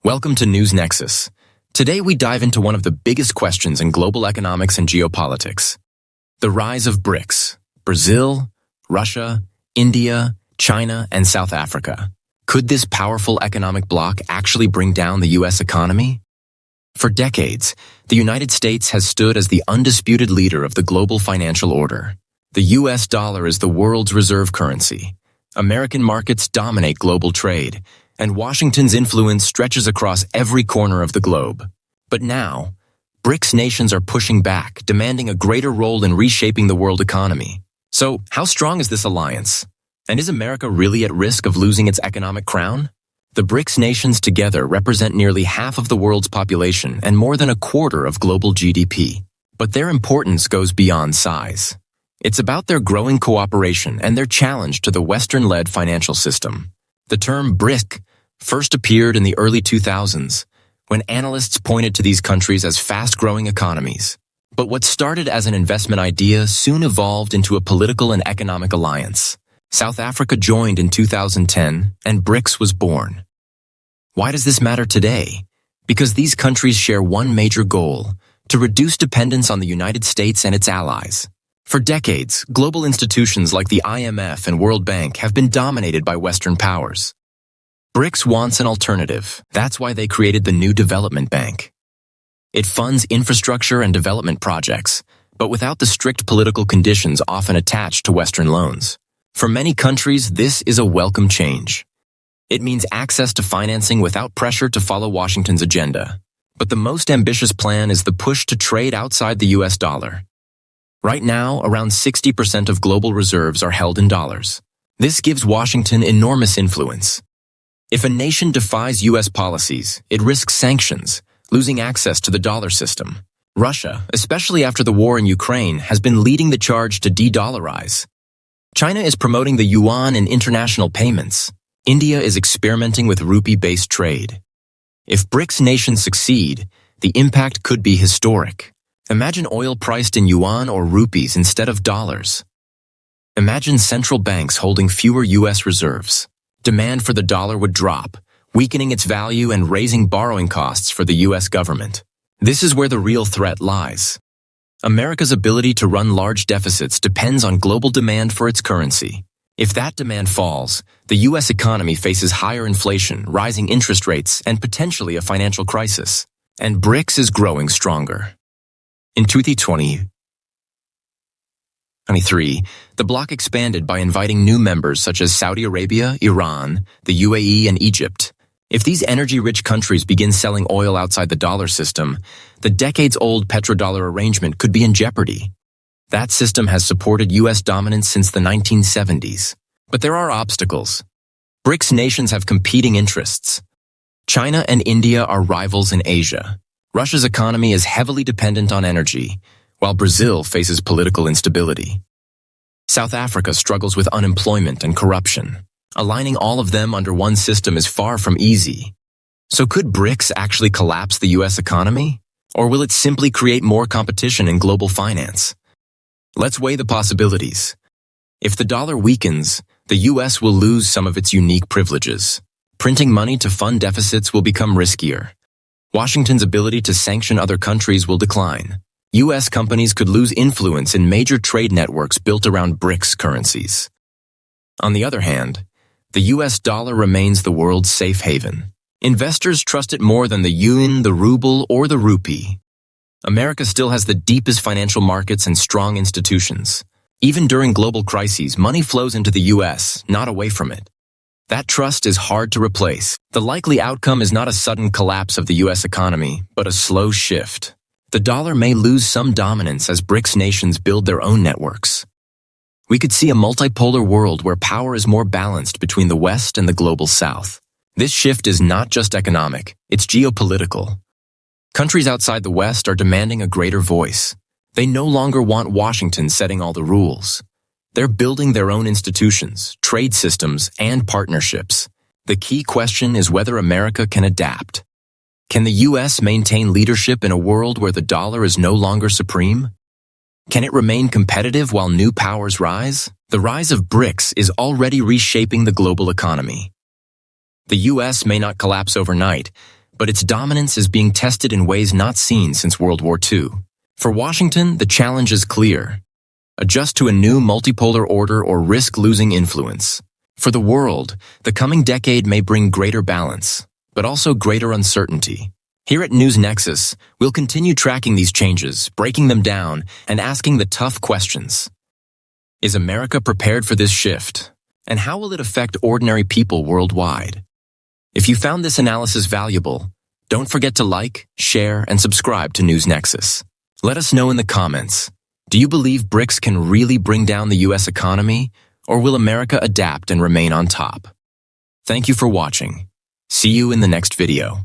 Welcome to News Nexus. Today we dive into one of the biggest questions in global economics and geopolitics. The rise of BRICS, Brazil, Russia, India, China, and South Africa. Could this powerful economic bloc actually bring down the U.S. economy? For decades, the United States has stood as the undisputed leader of the global financial order. The U.S. dollar is the world's reserve currency. American markets dominate global trade, and Washington's influence stretches across every corner of the globe. But now, BRICS nations are pushing back, demanding a greater role in reshaping the world economy. So, how strong is this alliance? And is America really at risk of losing its economic crown? The BRICS nations together represent nearly half of the world's population and more than a quarter of global GDP. But their importance goes beyond size. It's about their growing cooperation and their challenge to the Western-led financial system. The term BRIC first appeared in the early 2000s, when analysts pointed to these countries as fast-growing economies. But what started as an investment idea soon evolved into a political and economic alliance. South Africa joined in 2010, and BRICS was born. Why does this matter today? Because these countries share one major goal: to reduce dependence on the United States and its allies. For decades, global institutions like the IMF and World Bank have been dominated by Western powers. BRICS wants an alternative. That's why they created the new development bank. It funds infrastructure and development projects, but without the strict political conditions often attached to Western loans. For many countries, this is a welcome change. It means access to financing without pressure to follow Washington's agenda. But the most ambitious plan is the push to trade outside the US dollar. Right now, around 60% of global reserves are held in dollars. This gives Washington enormous influence. If a nation defies US policies, it risks sanctions, losing access to the dollar system. Russia, especially after the war in Ukraine, has been leading the charge to de-dollarize. China is promoting the yuan in international payments. India is experimenting with rupee-based trade. If BRICS nations succeed, the impact could be historic. Imagine oil priced in yuan or rupees instead of dollars. Imagine central banks holding fewer U.S. reserves. Demand for the dollar would drop, weakening its value and raising borrowing costs for the U.S. government. This is where the real threat lies. America's ability to run large deficits depends on global demand for its currency. If that demand falls, the U.S. economy faces higher inflation, rising interest rates, and potentially a financial crisis. And BRICS is growing stronger. In 2023, the bloc expanded by inviting new members such as Saudi Arabia, Iran, the UAE, and Egypt. If these energy-rich countries begin selling oil outside the dollar system, the decades-old Petrodollar arrangement could be in jeopardy. That system has supported U.S. dominance since the 1970s. But there are obstacles. BRICS nations have competing interests. China and India are rivals in Asia. Russia's economy is heavily dependent on energy, while Brazil faces political instability. South Africa struggles with unemployment and corruption. Aligning all of them under one system is far from easy. So could BRICS actually collapse the U.S. economy? Or will it simply create more competition in global finance? Let's weigh the possibilities. If the dollar weakens, the U.S. will lose some of its unique privileges. Printing money to fund deficits will become riskier. Washington's ability to sanction other countries will decline. U.S. companies could lose influence in major trade networks built around BRICS currencies. On the other hand, the U.S. dollar remains the world's safe haven. Investors trust it more than the yuan, the ruble, or the rupee. America still has the deepest financial markets and strong institutions. Even during global crises, money flows into the U.S., not away from it. That trust is hard to replace. The likely outcome is not a sudden collapse of the U.S. economy, but a slow shift. The dollar may lose some dominance as BRICS nations build their own networks. We could see a multipolar world where power is more balanced between the West and the global South. This shift is not just economic, it's geopolitical. Countries outside the West are demanding a greater voice. They no longer want Washington setting all the rules. They're building their own institutions, trade systems, and partnerships. The key question is whether America can adapt. Can the U.S. maintain leadership in a world where the dollar is no longer supreme? Can it remain competitive while new powers rise? The rise of BRICS is already reshaping the global economy. The U.S. may not collapse overnight, but its dominance is being tested in ways not seen since World War II. For Washington, the challenge is clear. Adjust to a new multipolar order or risk losing influence. For the world, the coming decade may bring greater balance, but also greater uncertainty. Here at Nexus, we'll continue tracking these changes, breaking them down, and asking the tough questions. Is America prepared for this shift? And how will it affect ordinary people worldwide? If you found this analysis valuable, don't forget to like, share, and subscribe to Nexus. Let us know in the comments. Do you believe BRICS can really bring down the U.S. economy, or will America adapt and remain on top? Thank you for watching. See you in the next video.